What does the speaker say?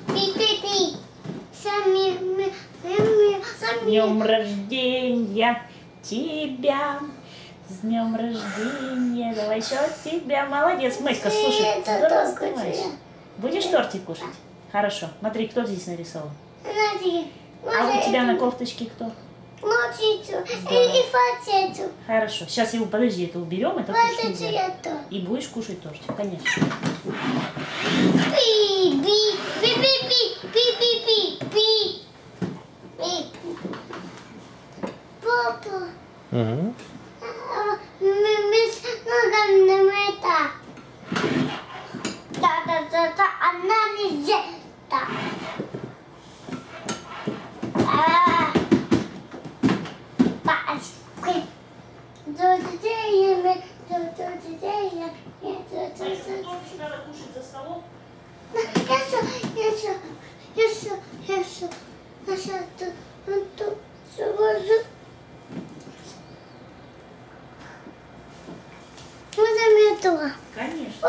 Пи-пи-пи. С днем рождения тебя. С днем рождения. Давай еще от тебя. Молодец, Мэська, слушай, здорово снимаешь. Будешь тортик кушать? Хорошо. Смотри, кто здесь нарисован. А у тебя на кофточке кто? Мотицу и фацету. Хорошо. Сейчас его, подожди, это уберем, это и будешь кушать тортик, конечно. Пи-пи-пи-пи-пи-пи-пи. Папа. Мисс Нагамнамета. Та-та-та-та, она лизета. Надо кушать за столом. Можно мне то? Конечно.